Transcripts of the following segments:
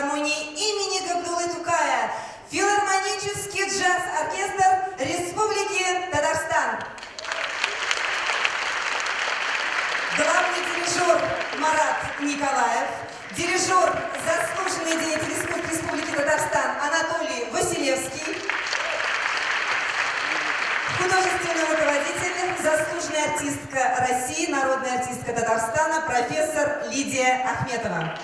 филармонии имени Габдуллы Тукая, филармонический джаз-оркестр Республики Татарстан. Главный дирижер Марат Николаев, дирижер, заслуженный деятель искусств Республики Татарстан Анатолий Василевский, художественный руководитель, заслуженная артистка России, народная артистка Татарстана, профессор Лидия Ахметова.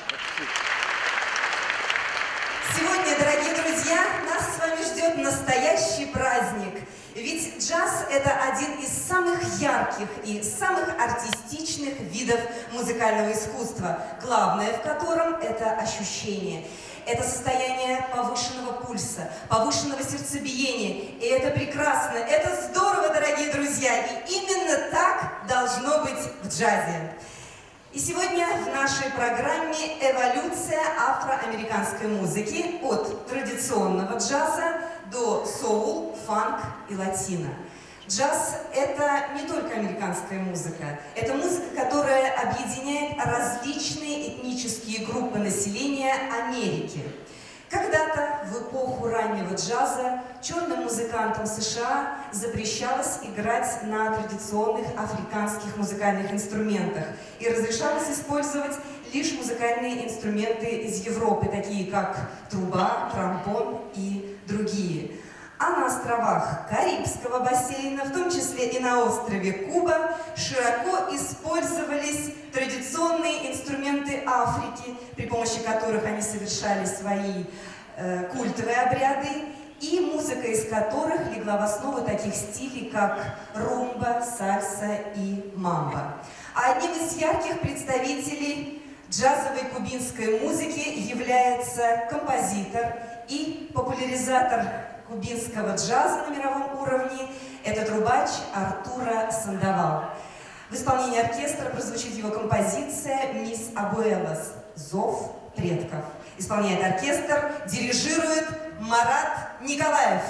Сегодня, дорогие друзья, нас с вами ждет настоящий праздник. Ведь джаз – это один из самых ярких и самых артистичных видов музыкального искусства, главное в котором – это ощущение. Это состояние повышенного пульса, повышенного сердцебиения. И это прекрасно, это здорово, дорогие друзья. И именно так должно быть в джазе. И сегодня в нашей программе эволюция афроамериканской музыки от традиционного джаза до соул, фанк и латино. Джаз – это не только американская музыка, это музыка, которая объединяет различные этнические группы населения Америки. Когда-то, в эпоху раннего джаза, черным музыкантам США запрещалось играть на традиционных африканских музыкальных инструментах и разрешалось использовать лишь музыкальные инструменты из Европы, такие как труба, тромбон и другие. А на островах Карибского бассейна, в том числе и на острове Куба, широко использовались традиционные инструменты Африки, при помощи которых они совершали свои культовые обряды, и музыка из которых легла в основу таких стилей, как румба, сальса и мамба. А одним из ярких представителей джазовой кубинской музыки является композитор и популяризатор кубинского джаза на мировом уровне – это трубач Артуро Сандовал. В исполнении оркестра прозвучит его композиция «Мис Абуэлос» – «Зов предков». Исполняет оркестр, дирижирует Марат Николаев.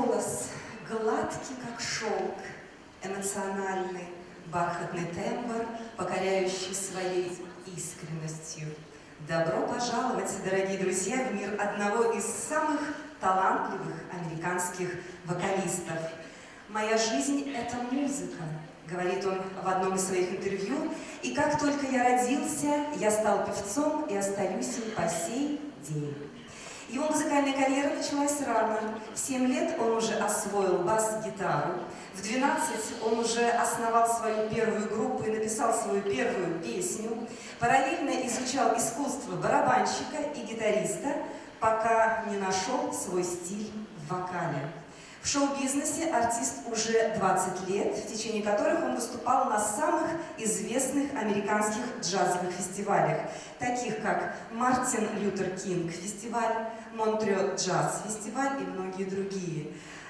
голос гладкий, как шелк, эмоциональный, бархатный тембр, покоряющий своей искренностью. Добро пожаловать, дорогие друзья, в мир одного из самых талантливых американских вокалистов. «Моя жизнь – это музыка», – говорит он в одном из своих интервью. «И как только я родился, я стал певцом и остаюсь им по сей день». Его музыкальная карьера началась рано. В 7 лет он уже освоил бас-гитару. В 12 он уже основал свою первую группу и написал свою первую песню. Параллельно изучал искусство барабанщика и гитариста, пока не нашел свой стиль в вокале. В шоу-бизнесе артист уже 20 лет, в течение которых он выступал на самых известных американских джазовых фестивалях, таких как Мартин Лютер Кинг фестиваль, Монтрео Джаз фестиваль и многие другие.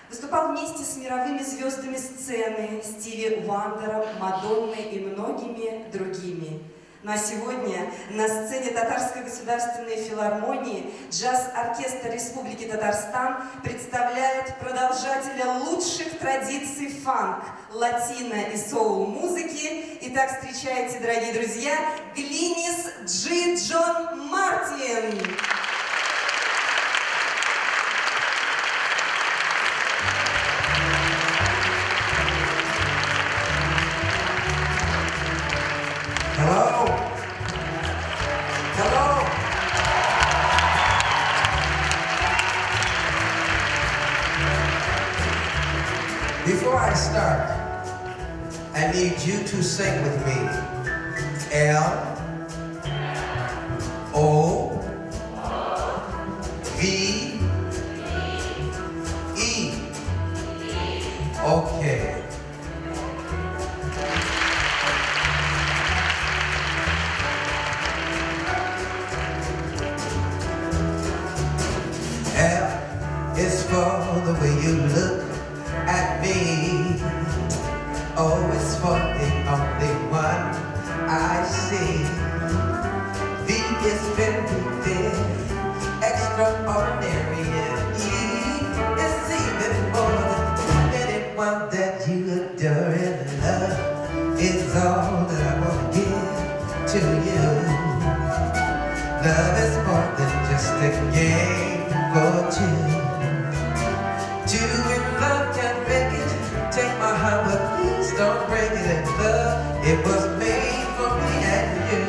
Выступал вместе с мировыми звездами сцены, Стиви Вандером, Мадонной и многими другими. Ну а сегодня на сцене Татарской государственной филармонии джаз-оркестр Республики Татарстан представляет продолжателя лучших традиций фанк, латино и соул-музыки. Итак, встречайте, дорогие друзья, Глинис Джи Джон Мартин. Hello. Hello. Before I start, I need you to sing with me. L O V E. Okay. It's for the way you look at me. Oh, it's for the only one I see. V is very big, extraordinary, and E is even more than anyone that you adore, and love is all that I want to give to you. Love is more than just a game for two. Two in love can make it. Take my heart, but please don't break it. And love, it was made for me and you.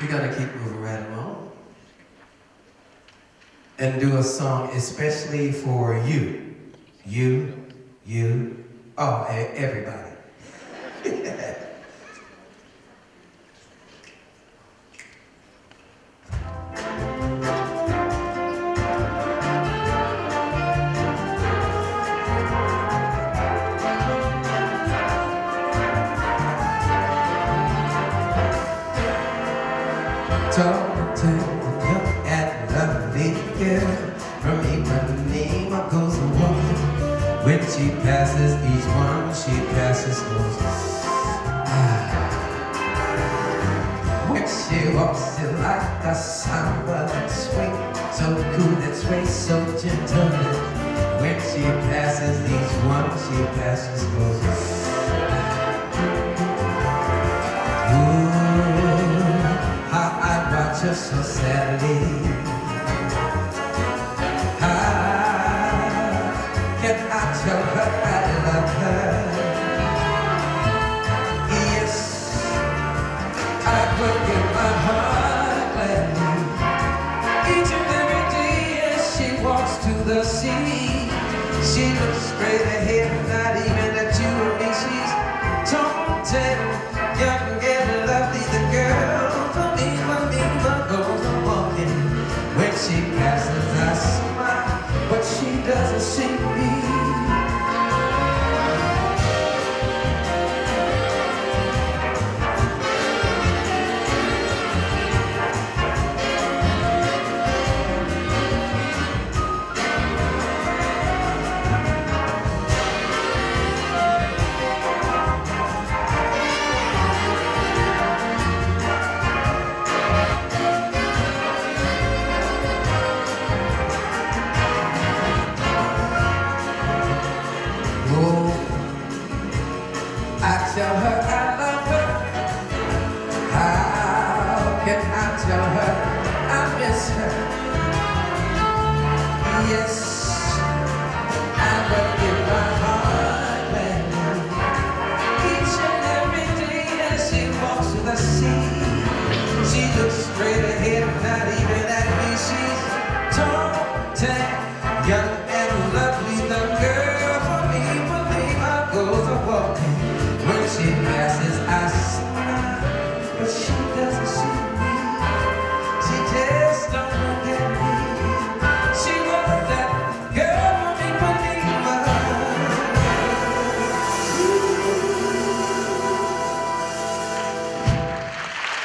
We're gonna keep moving right along and do a song especially for you, oh, everybody. Don't look at lovely girl from Ipanema goes a woman. When she passes each one, she passes goes. When she walks it like a samba that swing, so cool that sway, so gentle. When she passes each one, she passes goes. Just so sadly, how can I tell her I love her? Yes, I would give my heart gladly. Each and every day as she walks to the sea, she looks straight ahead, not even at you or me. She's taunted, young and lovely, the girl for me. Goes a walking. When she passes I smile, but she doesn't see me. I tell her I love her. How can I tell her I miss her? Yes, I would give my heart back. Each and every day as she walks to the sea, she looks straight ahead, not even at me. She's tall, young and lovely, the girl for me, I goes a walking. When she passes, I smile, but she doesn't see me. She just don't look at me. She was that girl for me,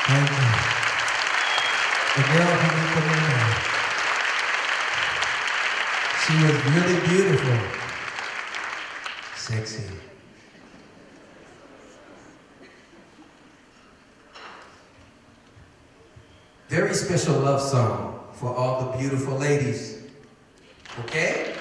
Thank you. The girl for me, she was really beautiful, sexy. Very special love song for all the beautiful ladies. Okay?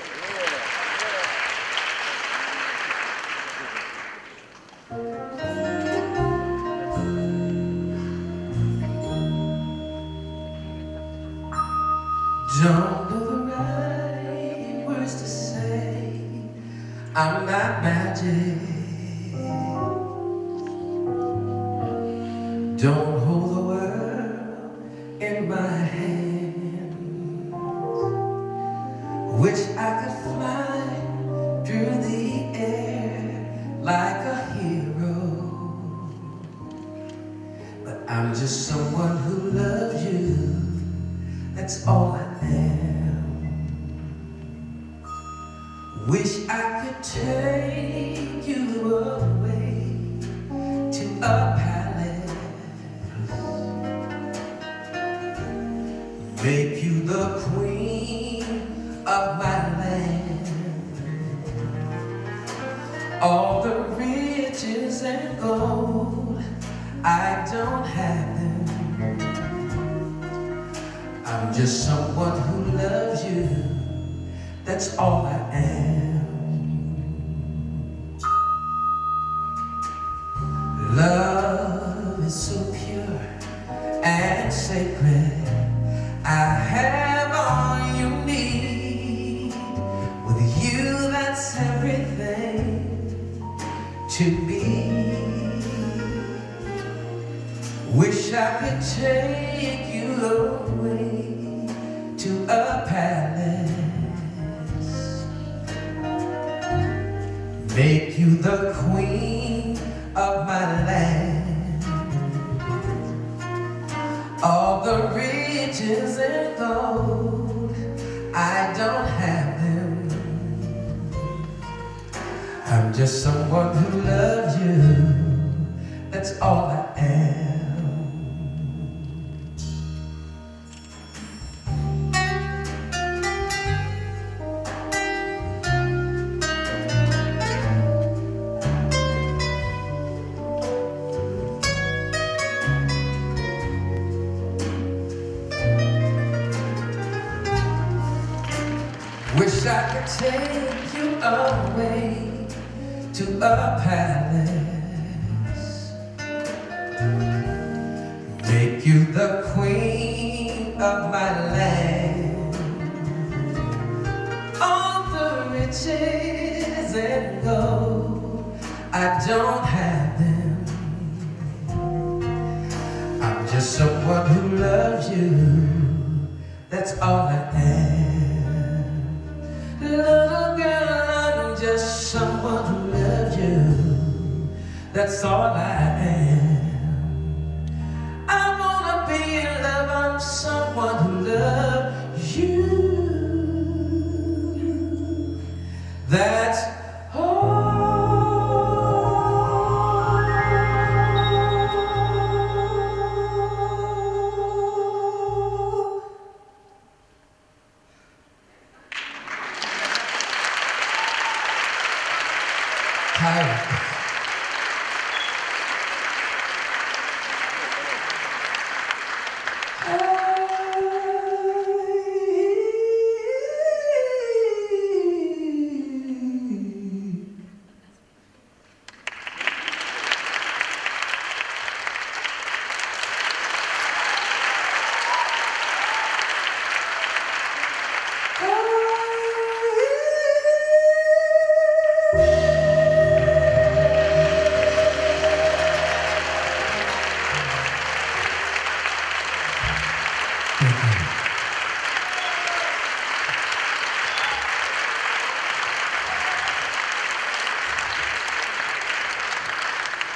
Don't know the right words to say. I'm not magic. Don't hold the world in my hands. Wish I could fly through the air like a hero, but I'm just someone who loves you. That's all I am. Wish I could take you away to a palace, make you the queen of my land. All the riches and gold, I don't have them. I'm just someone who loves you. That's all I am. Love is so pure and sacred. I have all you need. With you, that's everything to me. Wish I could take you away to a palace, make you the queen of my land. All the riches and gold, I don't have them. I'm just someone who loves you. That's all I am. I could take you away to a palace, make you the queen of my land. All the riches and gold, I don't have them. I'm just someone who loves you, that's all I am. Little girl, I'm just someone who loves you, that's all I am. I wanna be in love, I'm someone who loves you, that's all. Hi.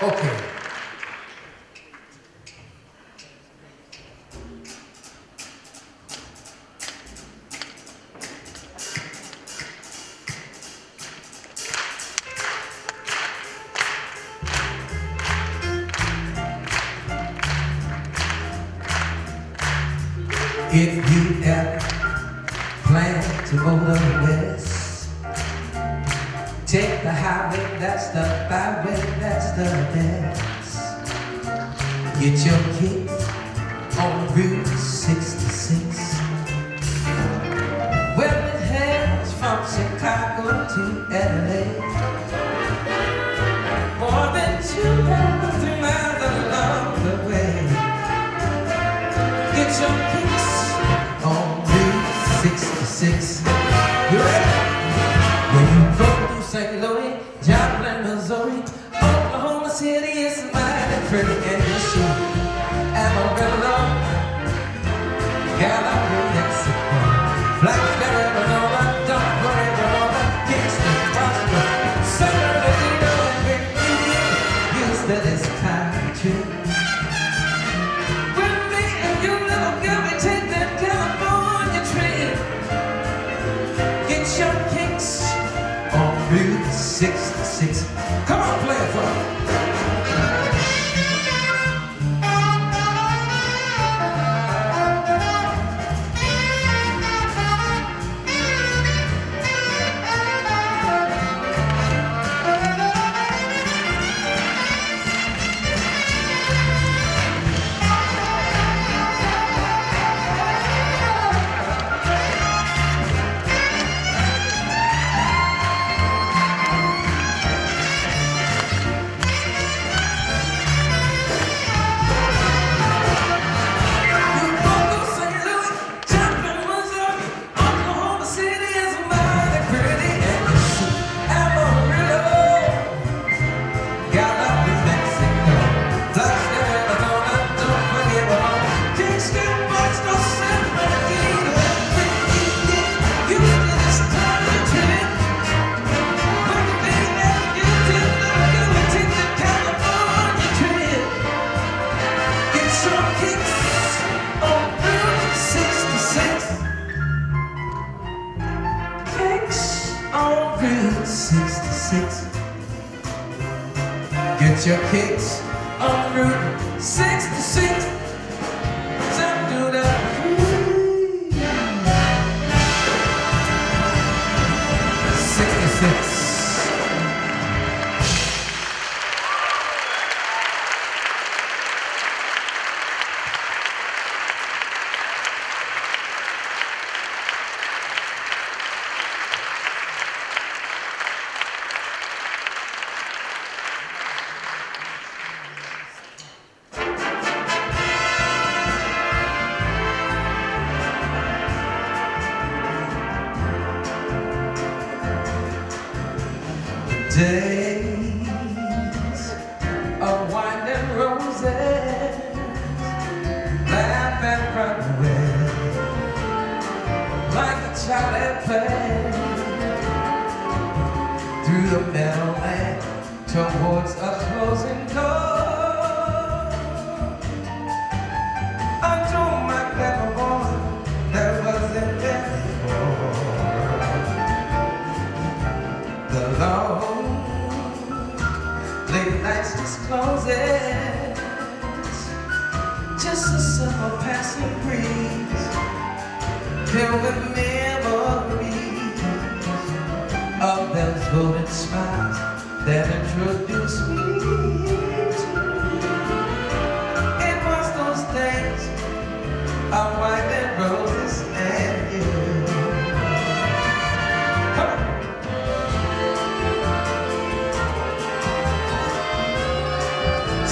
Okay. If you ever plan to go to the west, take the highway, that's the byway, that's the best. Get your kicks on Route 66. Well, it heads from Chicago to LA. More than 2,000 miles along the way. Get your kicks on Route 66. You ready? When you go through St. Louis, Joplin, Missouri, Oklahoma City is mighty pretty and you see Amarillo, Gallup, New Mexico, Blacksburg, Arizona, don't worry about Kingston, Boston, San Bernardino, and Big Indian, Houston is country. With me and you, little girl, we take that California train. Get your kicks on Route 66. Come on, play it for me. Route 66. Get your kicks on Route 66. Some do that. 66. Days of wine and roses, laugh and run away like a child at play through the meadowland towards a closing door. I told my clever woman there wasn't anymore. The long late nights discloses just a simple passing breeze filled with memories of those golden smiles that introduced me to. It was those days of wine and roses and you. Come on.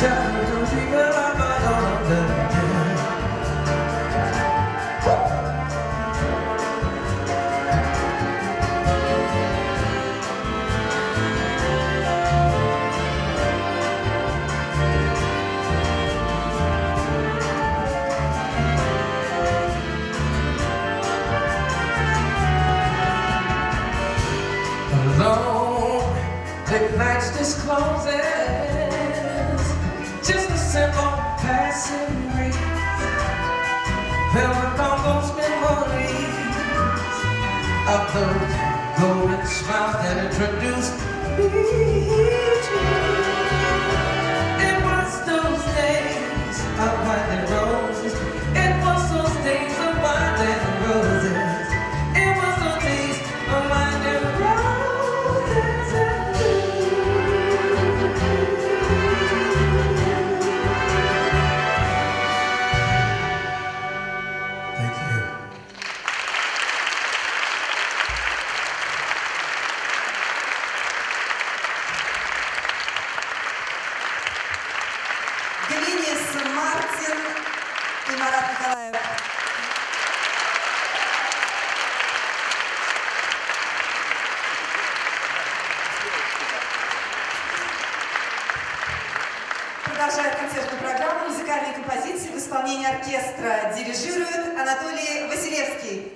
Tell me to figure out my own again. Alone, the nights discloses just a simple passing breeze filled with all those memories of those golden smiles that introduced me to you. It was those days of wine and roses. It was those days of wine and roses. It was those days of wine and roses. Thank you. Денис Мартин и Марат Николаев. Продолжает концертную программу музыкальной композиции в исполнении оркестра. Дирижирует Анатолий Василевский.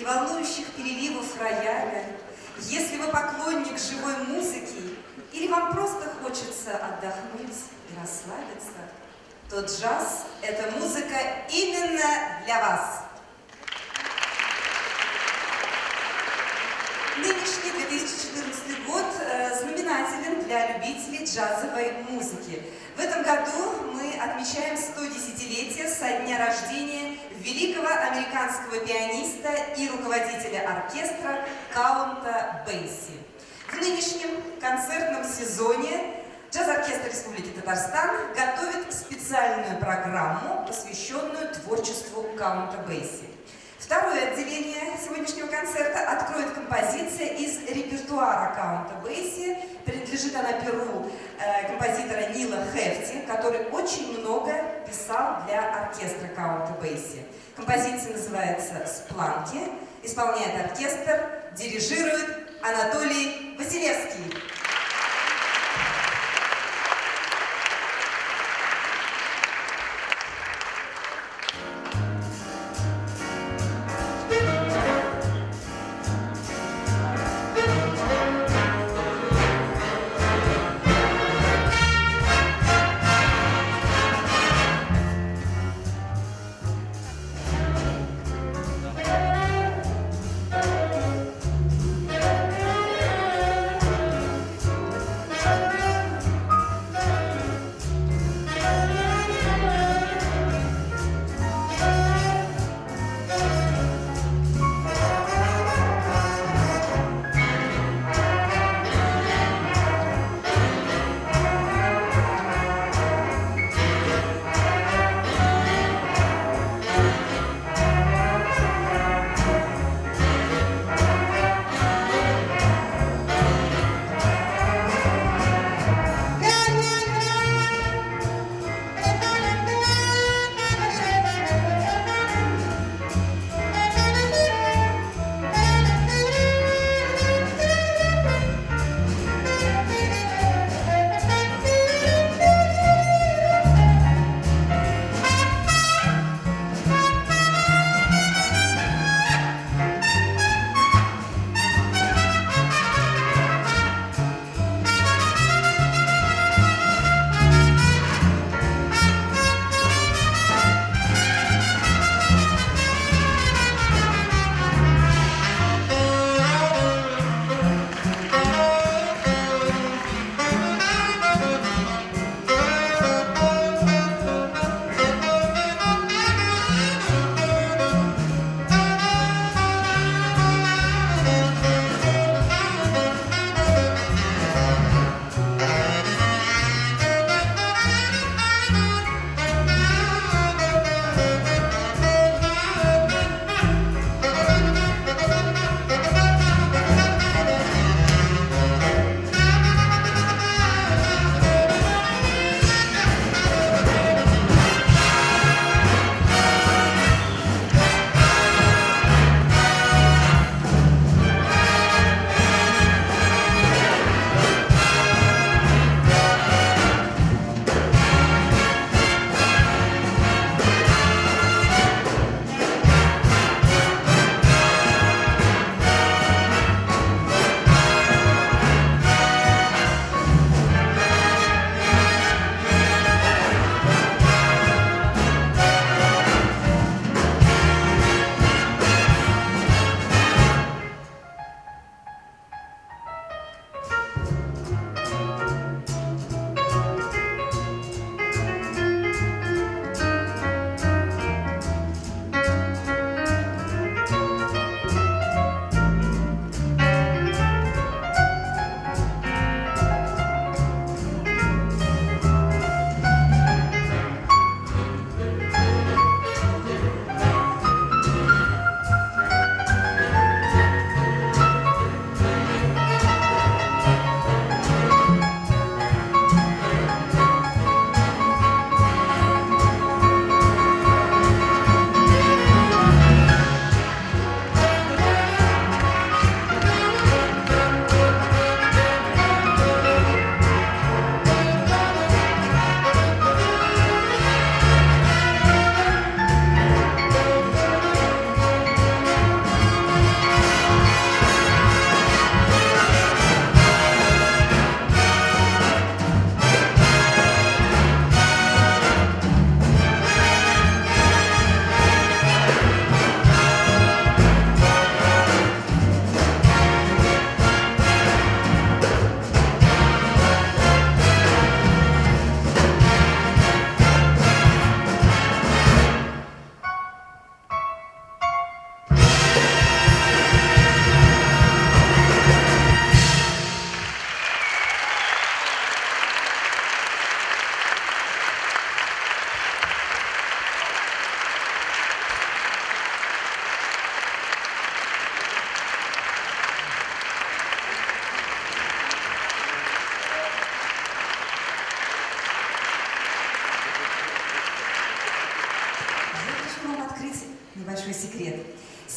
и волнующих переливов рояля, если вы поклонник живой музыки или вам просто хочется отдохнуть и расслабиться, то джаз – это музыка именно для вас. Нынешний 2014 год знаменателен для любителей джазовой музыки. В этом году мы отмечаем 110-летие со дня рождения великого американского пианиста и руководителя оркестра Каунта Бейси. В нынешнем концертном сезоне Джаз-оркестр Республики Татарстан готовит специальную программу, посвященную творчеству Каунта Бейси. Второе отделение сегодняшнего концерта откроет композиция из репертуара Каунта Бейси. Принадлежит она перу композитора Нила Хефти, который очень много писал для оркестра Каунта Бейси. Композиция называется «Спланки». Исполняет оркестр, дирижирует Анатолий Василевский.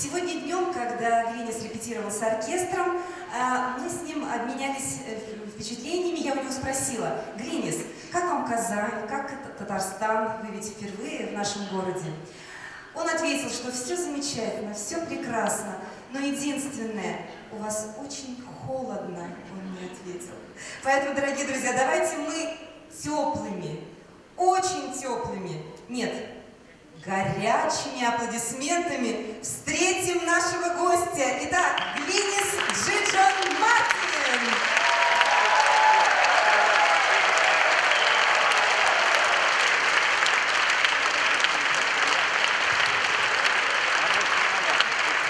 Сегодня днем, когда Глинис репетировал с оркестром, мы с ним обменялись впечатлениями. Я у него спросила: Глинис, как вам Казань, как Татарстан? Вы ведь впервые в нашем городе. Он ответил, что все замечательно, все прекрасно, но единственное, у вас очень холодно, он мне ответил. Поэтому, дорогие друзья, давайте мы теплыми, очень теплыми, нет, горячими аплодисментами встретим нашего гостя. Итак, Глинис Джиджон Мартин.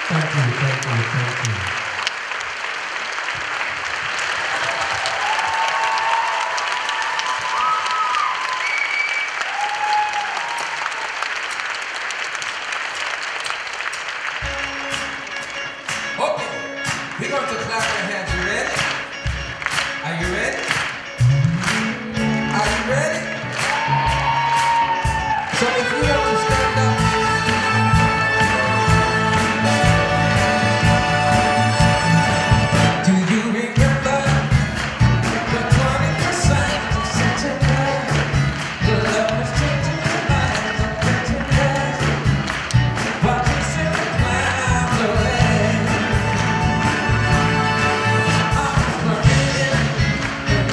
Thank you, thank you, thank you. Okay, we're going to clap our hands. You ready? Are you ready? Are you ready? So if you want to stand up. Do you remember the 21st of September? The love was changing the minds of pretenders, while chasing the clouds away. I was running in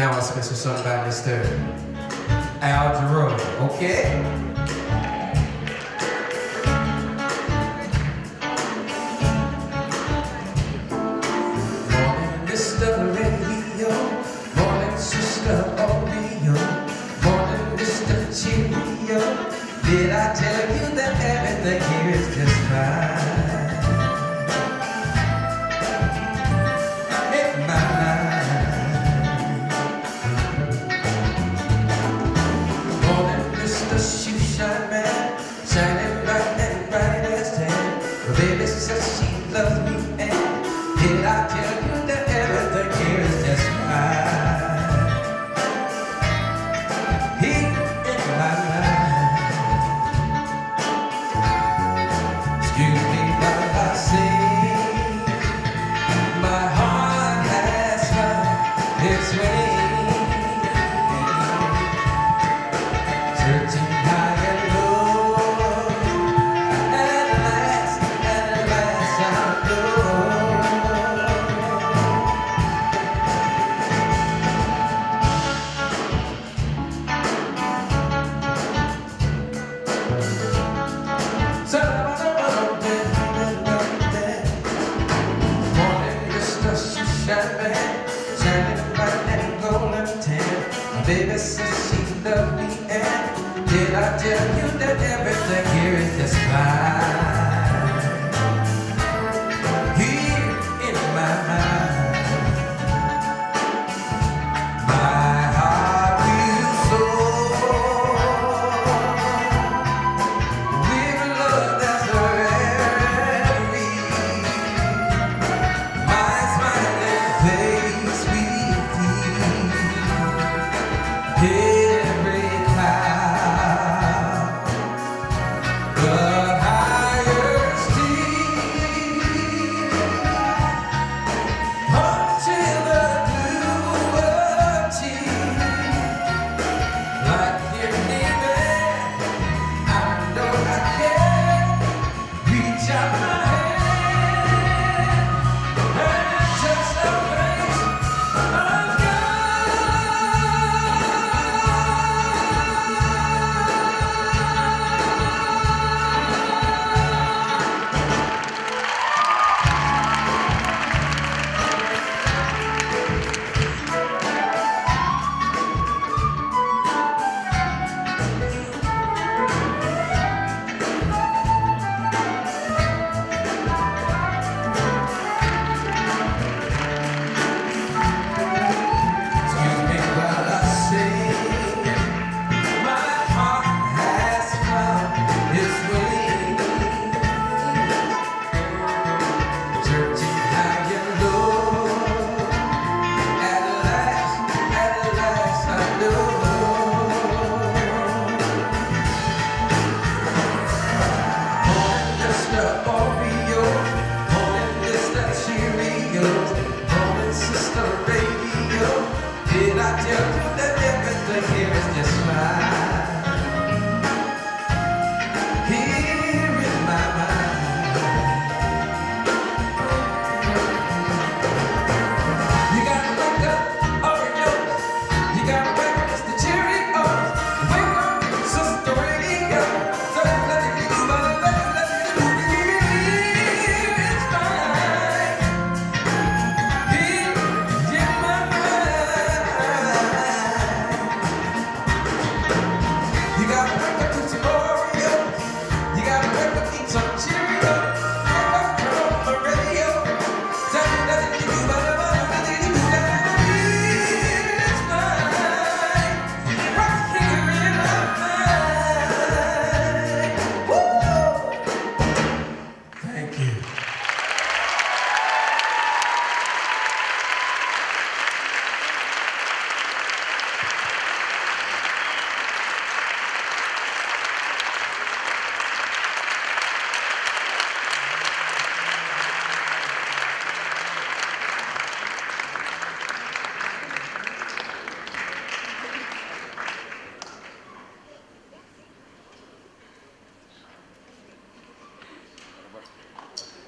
Now a special song by Mr. Al Jarreau, okay? Morning, Mr. Radio, morning, Sister Oreo, morning, Mr. Cheerio. Did I tell you that everything here is just fine? In my mind. Morning, Mr. Shoe Shine Man, shining bright and bright as tan. Well, baby says she loves me, and did I tell you that everything here is just fine? Here in my mind. Excuse me while I sing, my heart has found its way. Searching high and low, at last I know. Morning, Mr. Shoeshine Man, shining bright and golden tan. My baby says she loves me, and did I tell you that everything here is just fine? Here in my mind, my heart will soar with love that's forever free. My smiling face will keep every cloud, but higher still, until the blue achieve. Like you're leaving, I know I can reach out my hand and touch the face of God. Excuse me while I sing, my heart has found its way. Searching high and low, at last I know. Morning, Mr. Oreo, morning, Mr. Cheerios, morning, Sister Radio. Did I tell you that everything here is just fine? Here in my mind. You gotta wake up, Oreo. You gotta wake up, Mr. Cheerios. Wake up, Sister Radio. So let it do, let it do. Here it's fine. Here in my mind. You gotta wake up to some Oreos. You gotta wake up, eat some Cheerios. Wake up, turn on the radio. Tell me that you do, it's fine. Right here in my mind. Woo! Thank you.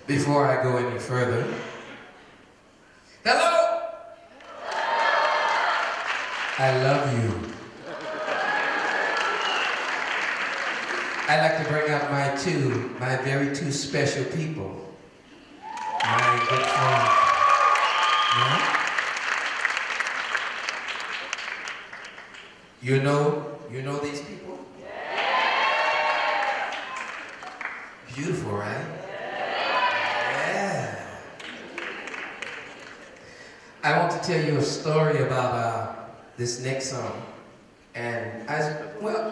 Before I go any further, hello! I love you. I'd like to bring out my very two special people. My good friend. Yeah? You know these people? Beautiful, right? Yeah. I want to tell you a story about this next song. And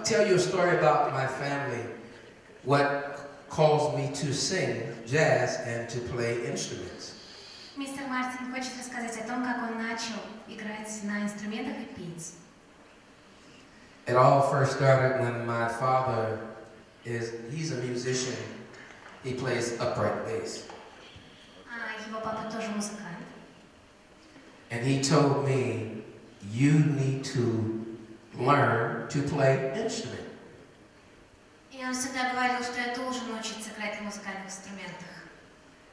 tell you a story about my family, what caused me to sing jazz and to play instruments. Мистер Мартин хочет рассказать о том, как он начал играть на инструментах и петь. It all first started when my father he's a musician. He plays upright bass. Его папа тоже музыкант. And he told me, you need to learn to play instrument. И он всегда говорил, что я должен научиться играть на музыкальных инструментах.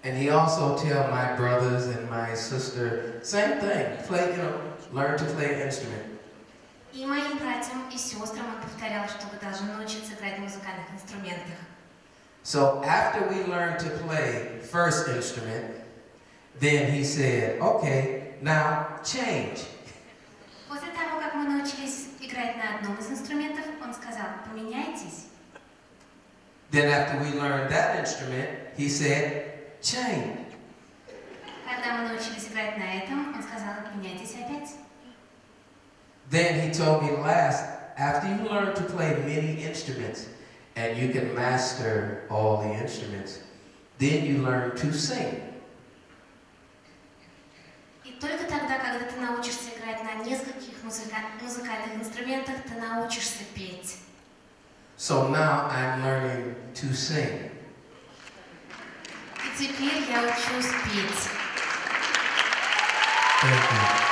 And he also tell my brothers and my sister, same thing, learn to play an instrument. И моим братьям и сестрам он повторял, что вы должны научиться играть на музыкальных инструментах. So after we learned to play first instrument, then he said, okay, now change. После того, как мы научились играть на одном из инструментов, он сказал, поменяйтесь. Then after we learned that instrument, he said, change. Когда мы научились играть на этом, он сказал, меняйтесь опять. Then he told me after you learn to play many instruments and you can master all the instruments, then you learn to sing. И только тогда, когда ты научишься играть на нескольких музыкальных инструментах, ты научишься петь. So now I'm learning to sing. И теперь я учусь петь. Thank you.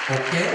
Okay?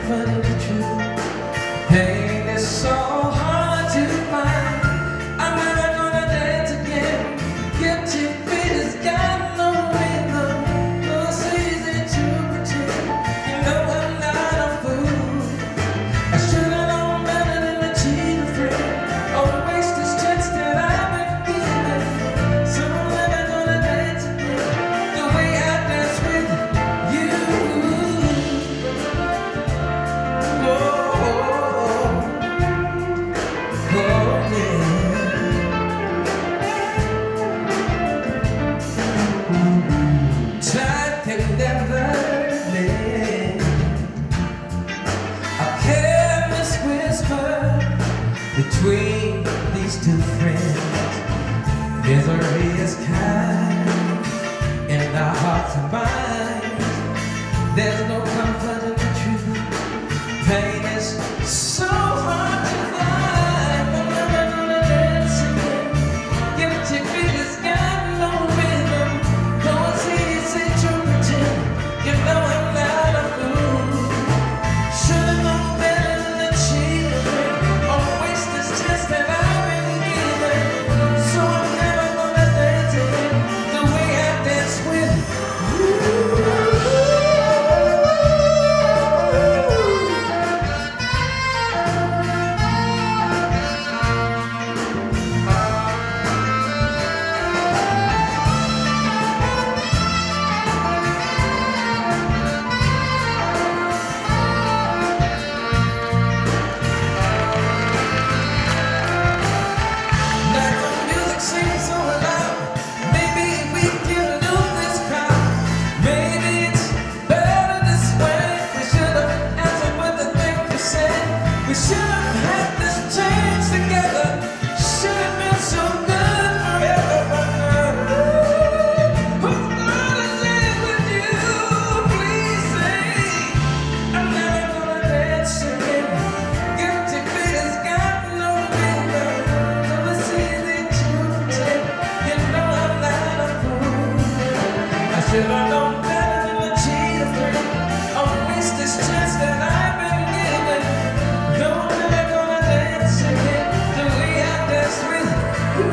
confronting the truth. Pain is so hard to find. I'm never gonna dance again. Guilty feet has got no rhythm. No easy to pretend. You know I'm not a fool. I should have known better than to cheat a friend or waste this chance that I've been given. So I'm never gonna dance again the way I dance with you. Time can never mend a careless whisper between these two friends. Misery is kind in our hearts and minds. There's no comfort in the truth. Pain is so hard to find. I'm never gonna dance again. Guilty feet has got no rhythm. Though it's easy to pretend. You know I'm not a fool. Should've known better than to cheat a friend or waste this chance that I've been given. So I'm never gonna dance again the way I dance with you. Like the music seems so loud. Maybe we can lose this crowd. Maybe it's better this way. We should have answered with the thing we said. We should have had this chance together. Should have been so good forever. But who's gonna live with you? Please say I'm never gonna dance again. Guilty feet has got no rhythm. Though it's easy to pretend. You know I'm not a fool. I should have known better than to cheat a friend or waste this chance that I've been given. No, I'm never gonna dance again the way I dance with you.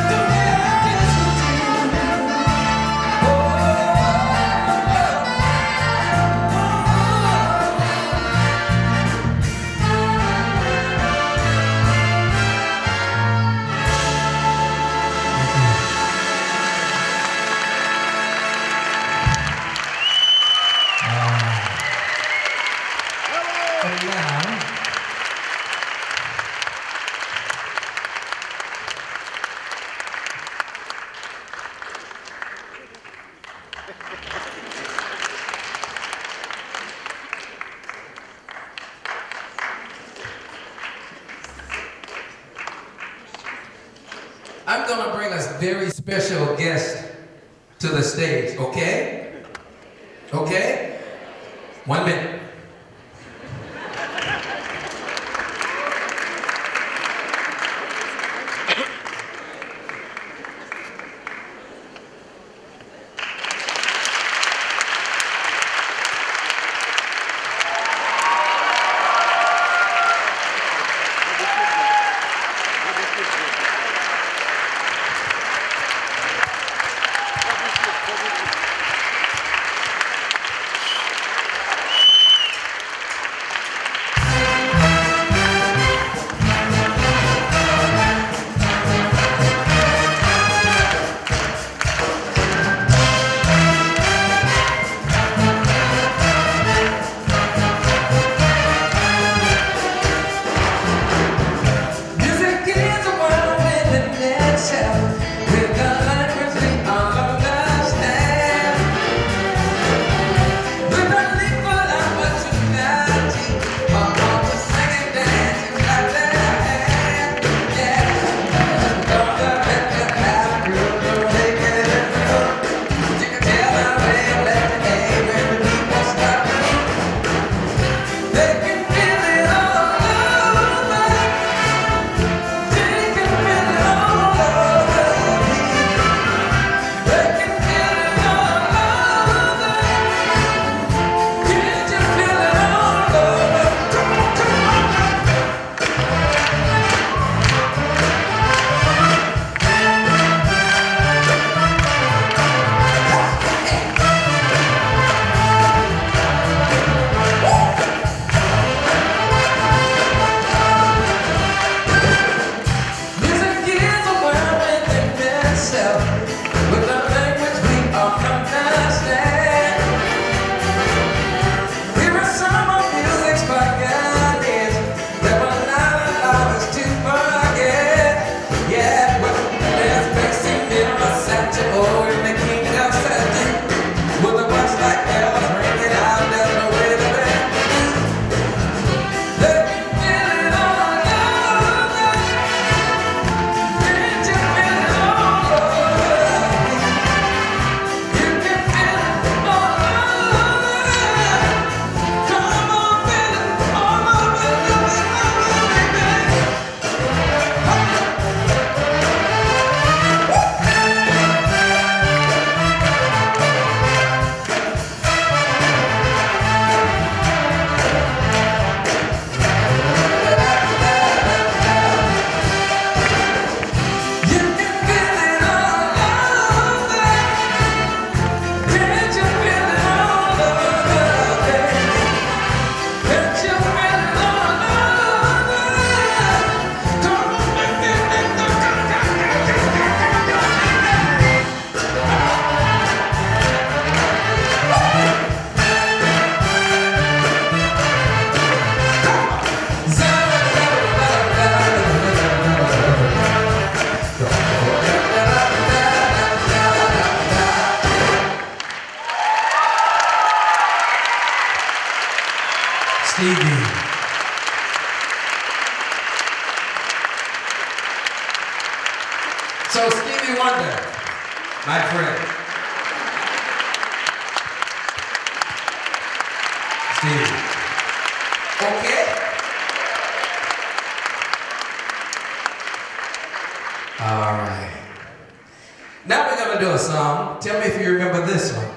The way I dance with And now, I'm gonna bring a very special guest to the stage, okay? Okay? 1 minute. So Stevie Wonder, my friend. Stevie. Okay? All right. Now we're gonna do a song. Tell me if you remember this one.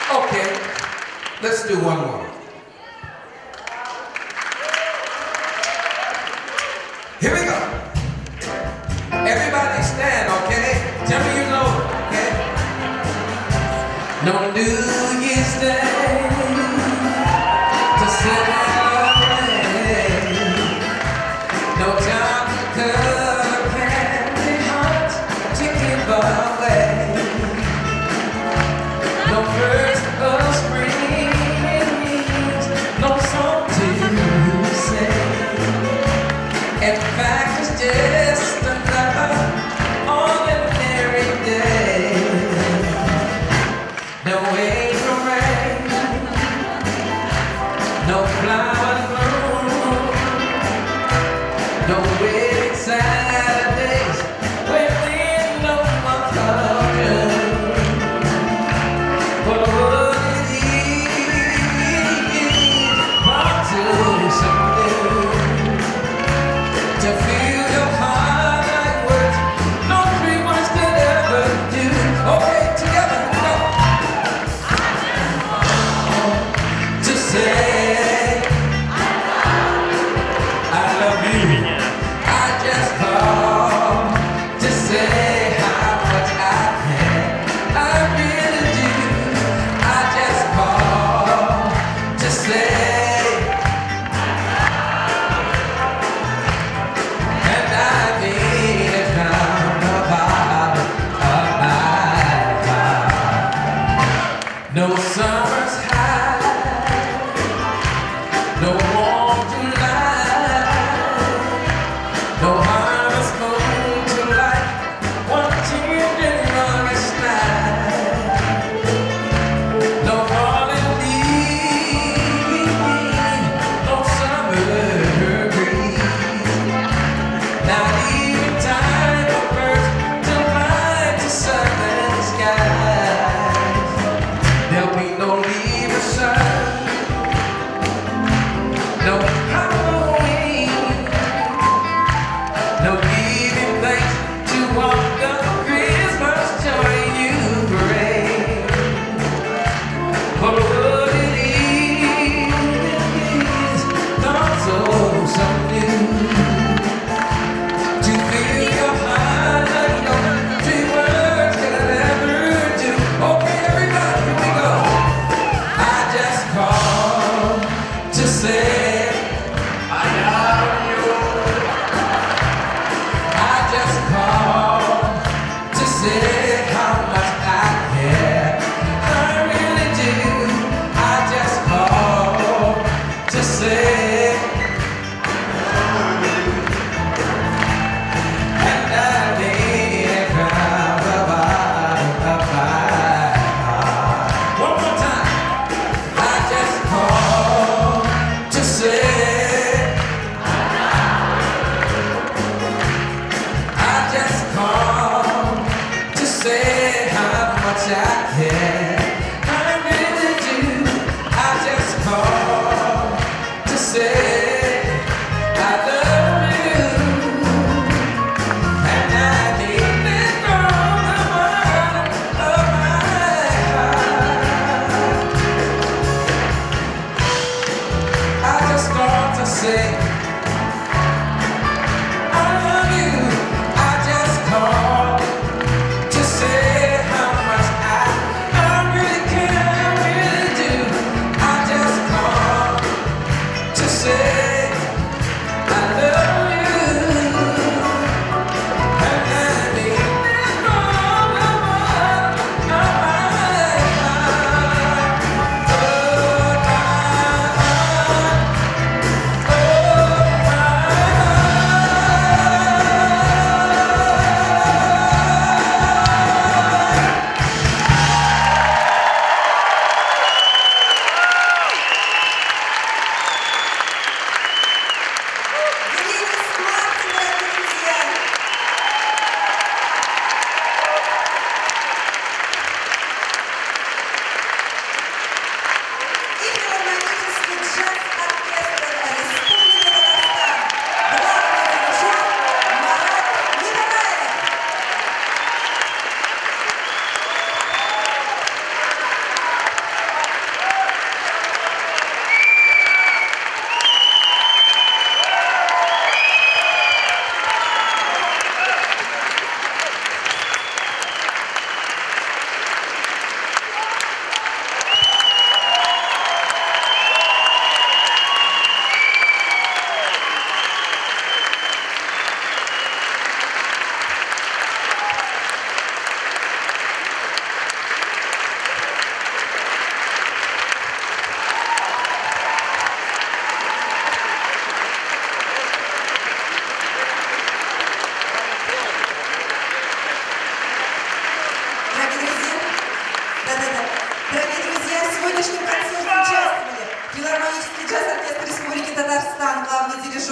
Okay, let's do one more. Here we go. Everybody stand, okay? Tell me you know, okay? No New Year's Day to celebrate. No time to come. In fact, it's just another ordinary day. No April rain, no flowers bloom, no wedding Saturdays within no month of June. But what it is, part to something to feel your heart like words no three words could ever do. Okay, together, go. To say I love you. I just call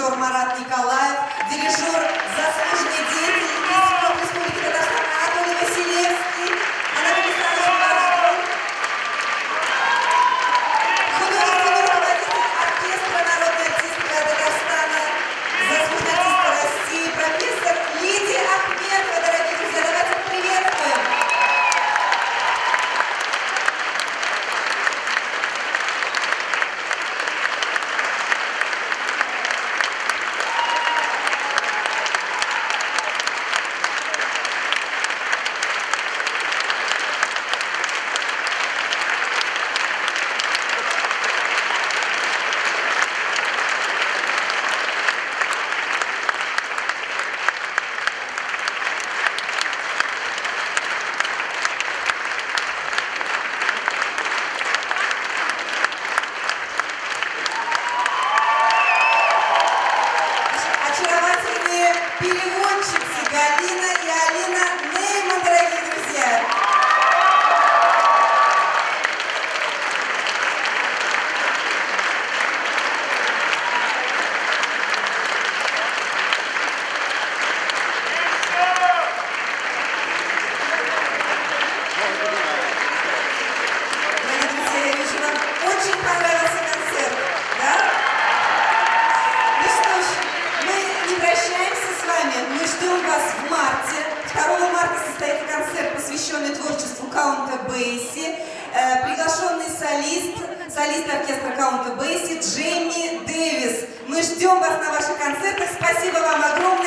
дирижер Марат Николаев, дирижер заслуженный деятель из Республики Татарстан Анатолий Василевский, Анатолий Александрович Боржгов, художественный руководитель оркестра народной артистка Татарстана, заслуженный артистка России, профессор Лидия Ахмедова, дорогие друзья, давайте приветствуем. Очаровательные переводчицы Галина и Алина Нейман, дорогие друзья. Дорогие друзья, я вижу, вам очень понравился концерт, да? Ну что ж, мы не прощаемся с вами, мы ждем вас в марте. 2 марта состоится концерт, посвященный творчеству Каунта Бейси. Приглашенный солист оркестра Каунта Бейси Дженни Дэвис. Мы ждем вас на ваших концертах. Спасибо вам огромное.